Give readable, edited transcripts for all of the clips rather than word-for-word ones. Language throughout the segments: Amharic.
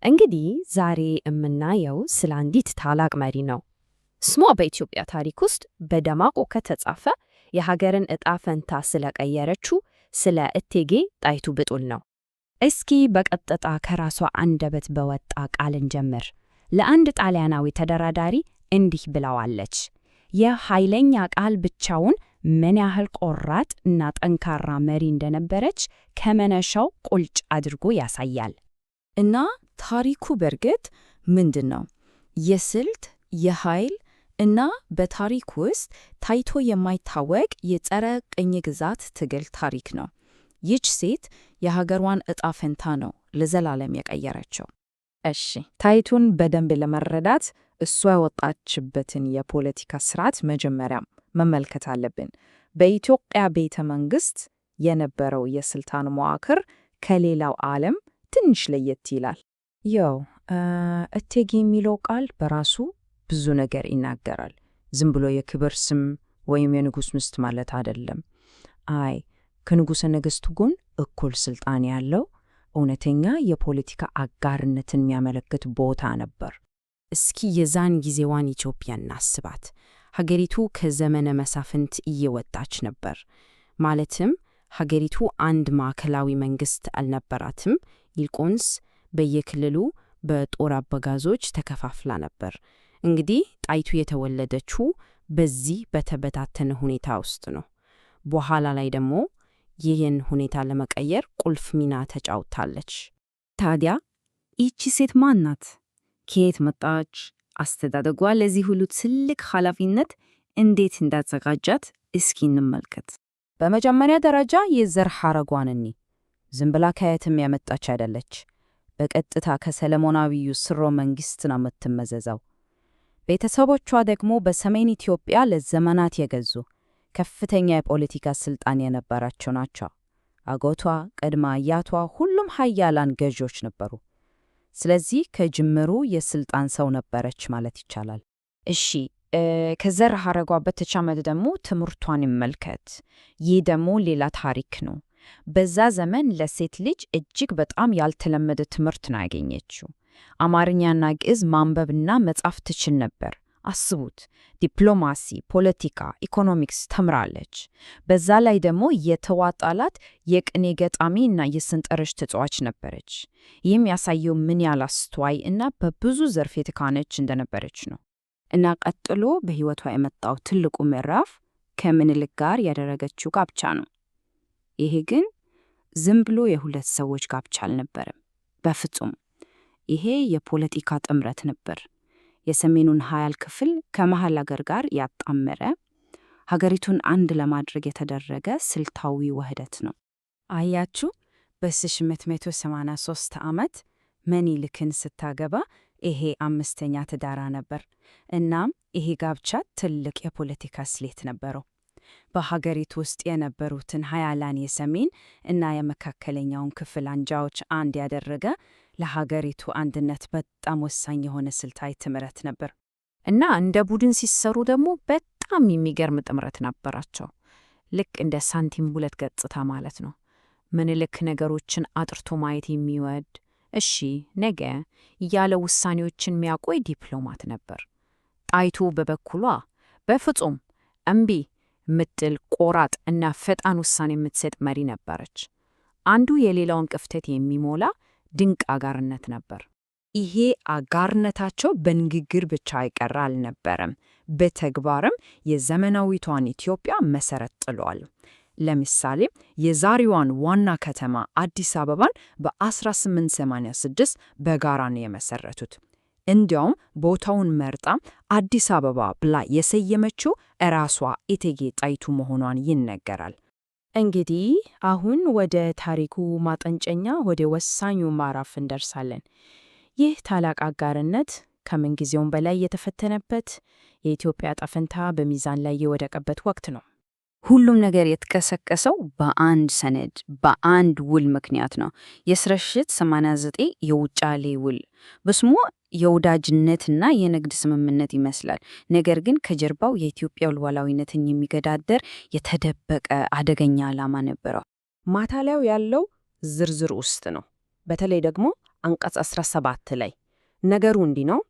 እንግዲህ ዛሬ የምናየው ስለ አንዲት ታላቅ መሪ ነው። ስሟ በኢትዮጵያ ታሪክ ውስጥ በደማቁ ከተጻፈ የሀገርን ዕጣ ፈንታ ስለቀየረችው ስለ እቴጌ ጣይቱ ብጡል ነው። እስኪ በቀጥታ ከራሷ አንደበት በወጣ ቃል እንጀምር። ለአንድ ጣሊያናዊ ተደራዳሪ እንዲህ ብለዋለች። የኃይለኛ ቃል ብቻውን ምን ያህል ቆራጥ እና ጠንካራ መሪ እንደነበረች ከመነሻው ቁልጭ አድርጎ ያሳያል። እና ታሪኩ በርግጥ ምንድን ነው? የስልት የኃይል እና በታሪክ ውስጥ ታይቶ የማይታወቅ የጸረ ቅኝ ግዛት ትግል ታሪክ ነው። ይህች ሴት የሀገሯን ዕጣ ፈንታ ነው ለዘላለም የቀየረችው። እሺ፣ ጣይቱን በደንብ ለመረዳት እሷ የወጣችበትን የፖለቲካ ስርዓት መጀመሪያም መመልከት አለብን። በኢትዮጵያ ቤተ መንግስት የነበረው የስልጣን መዋቅር ከሌላው ዓለም ትንሽ ለየት ይላል። ያው እቴጌ የሚለው ቃል በራሱ ብዙ ነገር ይናገራል። ዝም ብሎ የክብር ስም ወይም የንጉሥ ሚስት ማለት አይደለም። ከንጉሠ ነገሥቱ ጎን እኩል ስልጣን ያለው እውነተኛ የፖለቲካ አጋርነትን የሚያመለክት ቦታ ነበር። እስኪ የዛን ጊዜዋን ኢትዮጵያ እናስባት። ሀገሪቱ ከዘመነ መሳፍንት እየወጣች ነበር። ማለትም ሀገሪቱ አንድ ማዕከላዊ መንግስት አልነበራትም። ይልቁንስ በየክልሉ በጦር አበጋዞች ተከፋፍላ ነበር። እንግዲህ ጣይቱ የተወለደችው በዚህ በተበታተነ ሁኔታ ውስጥ ነው። በኋላ ላይ ደግሞ ይህን ሁኔታ ለመቀየር ቁልፍ ሚና ተጫውታለች። ታዲያ ይቺ ሴት ማን ናት? ከየት መጣች? አስተዳደጓ ለዚህ ሁሉ ትልቅ ኃላፊነት እንዴት እንዳዘጋጃት እስኪ እንመልከት። በመጀመሪያ ደረጃ የዘር ሐረጓን እንይ። ዝም ብላ ከየትም ያመጣች አይደለች። በቀጥታ ከሰለሞናዊው ሥርወ መንግሥት ነው የምትመዘዘው። ቤተሰቦቿ ደግሞ በሰሜን ኢትዮጵያ ለዘመናት የገዙ ከፍተኛ የፖለቲካ ሥልጣን የነበራቸው ናቸው። አጎቷ፣ ቅድመ አያቷ ሁሉም ኃያላን ገዢዎች ነበሩ። ስለዚህ ከጅምሩ የሥልጣን ሰው ነበረች ማለት ይቻላል። እሺ፣ ከዘር ሐረጓ በተጨማሪ ደግሞ ትምህርቷን ይመልከት። ይህ ደግሞ ሌላ ታሪክ ነው። በዛ ዘመን ለሴት ልጅ እጅግ በጣም ያልተለመደ ትምህርት ነው ያገኘችው። አማርኛና ግዕዝ ማንበብና መጻፍ ትችል ነበር። አስቡት፣ ዲፕሎማሲ፣ ፖለቲካ፣ ኢኮኖሚክስ ተምራለች። በዛ ላይ ደግሞ የተዋጣላት የቅኔ ገጣሚ እና የስንጠረዥ ተጫዋች ነበረች። ይህም ያሳየው ምን ያህል አስተዋይ እና በብዙ ዘርፍ የተካነች እንደነበረች ነው። እና ቀጥሎ በሕይወቷ የመጣው ትልቁ ምዕራፍ ከምኒልክ ጋር ያደረገችው ጋብቻ ነው። ይሄ ግን ዝም ብሎ የሁለት ሰዎች ጋብቻ አልነበረም። በፍጹም ይሄ የፖለቲካ ጥምረት ነበር። የሰሜኑን ኃያል ክፍል ከመሃል አገር ጋር ያጣመረ፣ ሀገሪቱን አንድ ለማድረግ የተደረገ ስልታዊ ውህደት ነው። አያችሁ፣ በ1883 ዓመት ምኒልክን ስታገባ ይሄ አምስተኛ ትዳሯ ነበር። እናም ይሄ ጋብቻ ትልቅ የፖለቲካ ስሌት ነበረው። በሀገሪቱ ውስጥ የነበሩትን ኃያላን የሰሜን እና የመካከለኛውን ክፍል አንጃዎች አንድ ያደረገ ለሀገሪቱ አንድነት በጣም ወሳኝ የሆነ ስልታዊ ጥምረት ነበር። እና እንደ ቡድን ሲሰሩ ደግሞ በጣም የሚገርም ጥምረት ነበራቸው። ልክ እንደ ሳንቲም ሁለት ገጽታ ማለት ነው። ምኒልክ ነገሮችን አጥርቶ ማየት የሚወድ ነገ እያለ ውሳኔዎችን የሚያቆይ ዲፕሎማት ነበር። ጣይቱ በበኩሏ በፍጹም እምቢ ምትል ቆራጥ እና ፈጣን ውሳኔ የምትሰጥ መሪ ነበረች። አንዱ የሌላውን ክፍተት የሚሞላ ድንቅ አጋርነት ነበር። ይሄ አጋርነታቸው በንግግር ብቻ አይቀር አልነበረም፣ በተግባርም የዘመናዊቷን ኢትዮጵያ መሰረት ጥሏል። ለምሳሌ የዛሬዋን ዋና ከተማ አዲስ አበባን በ1886 በጋራ ነው የመሰረቱት። እንዲያውም ቦታውን መርጣ አዲስ አበባ ብላ የሰየመችው እራሷ እቴጌ ጣይቱ መሆኗን ይነገራል። እንግዲህ አሁን ወደ ታሪኩ ማጠንጨኛ ወደ ወሳኙ ምዕራፍ እንደርሳለን። ይህ ታላቅ አጋርነት ከምንጊዜውም በላይ የተፈተነበት፣ የኢትዮጵያ ዕጣ ፈንታ በሚዛን ላይ የወደቀበት ወቅት ነው። ሁሉም ነገር የተቀሰቀሰው በአንድ ሰነድ በአንድ ውል ምክንያት ነው። የ1889 የውጫሌ ውል በስሙ የወዳጅነትና የንግድ ስምምነት ይመስላል። ነገር ግን ከጀርባው የኢትዮጵያ ሉዓላዊነትን የሚገዳደር የተደበቀ አደገኛ ዓላማ ነበረው። ማታለያው ያለው ዝርዝር ውስጥ ነው። በተለይ ደግሞ አንቀጽ 17 ላይ ነገሩ እንዲህ ነው።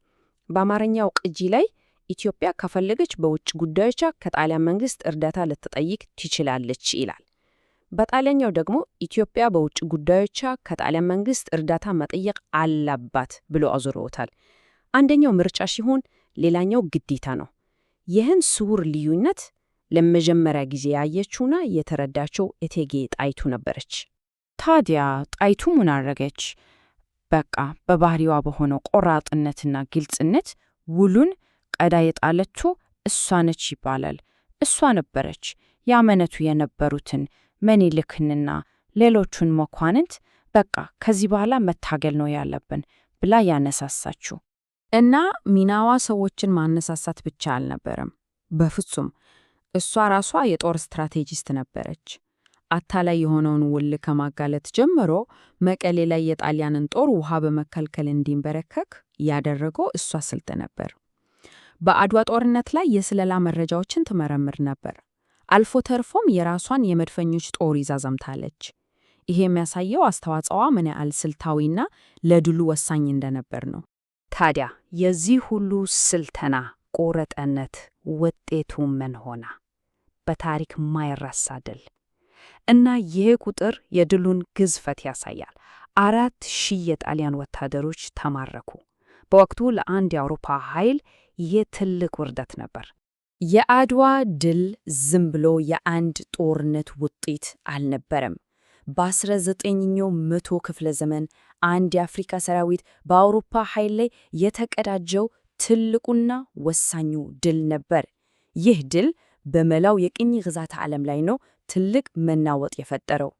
በአማርኛው ቅጂ ላይ ኢትዮጵያ ከፈለገች በውጭ ጉዳዮቿ ከጣሊያን መንግስት እርዳታ ልትጠይቅ ትችላለች ይላል። በጣሊያኛው ደግሞ ኢትዮጵያ በውጭ ጉዳዮቿ ከጣሊያን መንግስት እርዳታ መጠየቅ አለባት ብሎ አዙረውታል። አንደኛው ምርጫ ሲሆን ሌላኛው ግዴታ ነው። ይህን ስውር ልዩነት ለመጀመሪያ ጊዜ ያየችውና የተረዳችው እቴጌ ጣይቱ ነበረች። ታዲያ ጣይቱ ምን አደረገች? በቃ በባህሪዋ በሆነው ቆራጥነትና ግልጽነት ውሉን ቀዳ የጣለችው እሷ ነች ይባላል። እሷ ነበረች ያመነቱ የነበሩትን ምኒልክንና ሌሎቹን መኳንንት በቃ ከዚህ በኋላ መታገል ነው ያለብን ብላ ያነሳሳችው። እና ሚናዋ ሰዎችን ማነሳሳት ብቻ አልነበረም። በፍጹም እሷ ራሷ የጦር ስትራቴጂስት ነበረች። አታላይ የሆነውን ውል ከማጋለጥ ጀምሮ መቀሌ ላይ የጣሊያንን ጦር ውሃ በመከልከል እንዲንበረከክ ያደረገው እሷ ስልት ነበር። በአድዋ ጦርነት ላይ የስለላ መረጃዎችን ትመረምር ነበር። አልፎ ተርፎም የራሷን የመድፈኞች ጦር ይዛ ዘምታለች። ይሄ የሚያሳየው አስተዋጽኦዋ ምን ያህል ስልታዊና ለድሉ ወሳኝ እንደነበር ነው። ታዲያ የዚህ ሁሉ ስልትና ቆረጠነት ውጤቱ ምን ሆነ? በታሪክ ማይረሳ ድል እና ይህ ቁጥር የድሉን ግዝፈት ያሳያል። 4,000 የጣሊያን ወታደሮች ተማረኩ። በወቅቱ ለአንድ የአውሮፓ ኃይል ይህ ትልቅ ውርደት ነበር። የአድዋ ድል ዝም ብሎ የአንድ ጦርነት ውጤት አልነበረም። በ19ኛው መቶ ክፍለ ዘመን አንድ የአፍሪካ ሰራዊት በአውሮፓ ኃይል ላይ የተቀዳጀው ትልቁና ወሳኙ ድል ነበር። ይህ ድል በመላው የቅኝ ግዛት ዓለም ላይ ነው ትልቅ መናወጥ የፈጠረው።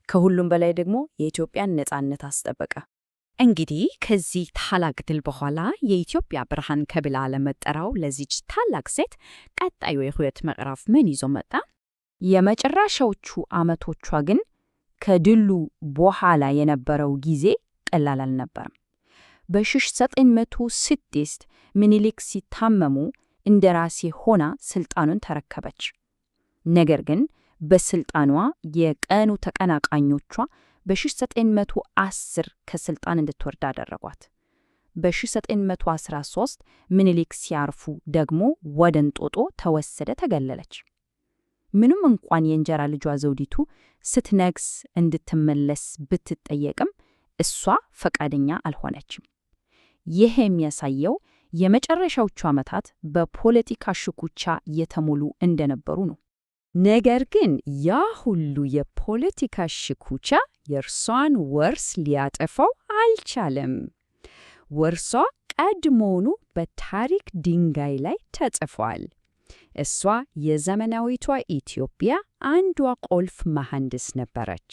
ከሁሉም በላይ ደግሞ የኢትዮጵያን ነጻነት አስጠበቀ። እንግዲህ ከዚህ ታላቅ ድል በኋላ የኢትዮጵያ ብርሃን ከብላ ለመጠራው ለዚች ታላቅ ሴት ቀጣዩ የሕይወት ምዕራፍ ምን ይዞ መጣ? የመጨረሻዎቹ ዓመቶቿ ግን ከድሉ በኋላ የነበረው ጊዜ ቀላል አልነበረም። በ1906 ምኒልክ ሲታመሙ እንደራሴ ሆና ስልጣኑን ተረከበች። ነገር ግን በስልጣኗ የቀኑ ተቀናቃኞቿ በ1910 ከስልጣን እንድትወርድ አደረጓት። በ1913 ምኒልክ ሲያርፉ ደግሞ ወደ እንጦጦ ተወሰደ፣ ተገለለች። ምንም እንኳን የእንጀራ ልጇ ዘውዲቱ ስትነግስ እንድትመለስ ብትጠየቅም እሷ ፈቃደኛ አልሆነችም። ይህ የሚያሳየው የመጨረሻዎቹ ዓመታት በፖለቲካ ሽኩቻ የተሞሉ እንደነበሩ ነው። ነገር ግን ያ ሁሉ የፖለቲካ ሽኩቻ የእርሷን ውርስ ሊያጠፋው አልቻለም። ውርሷ ቀድሞውኑ በታሪክ ድንጋይ ላይ ተጽፏል። እሷ የዘመናዊቷ ኢትዮጵያ አንዷ ቁልፍ መሐንዲስ ነበረች።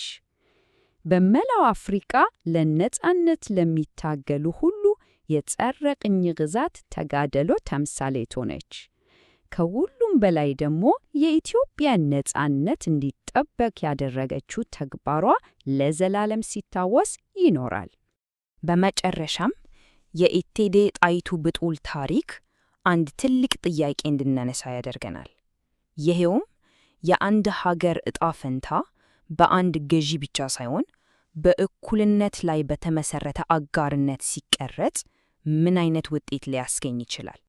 በመላው አፍሪካ ለነጻነት ለሚታገሉ ሁሉ የጸረ ቅኝ ግዛት ተጋድሎ ተምሳሌት ሆነች። ከሁሉም በላይ ደግሞ የኢትዮጵያ ነጻነት እንዲጠበቅ ያደረገችው ተግባሯ ለዘላለም ሲታወስ ይኖራል። በመጨረሻም የእቴጌ ጣይቱ ብጡል ታሪክ አንድ ትልቅ ጥያቄ እንድናነሳ ያደርገናል። ይሄውም የአንድ ሀገር ዕጣ ፈንታ በአንድ ገዢ ብቻ ሳይሆን በእኩልነት ላይ በተመሰረተ አጋርነት ሲቀረጽ ምን አይነት ውጤት ሊያስገኝ ይችላል?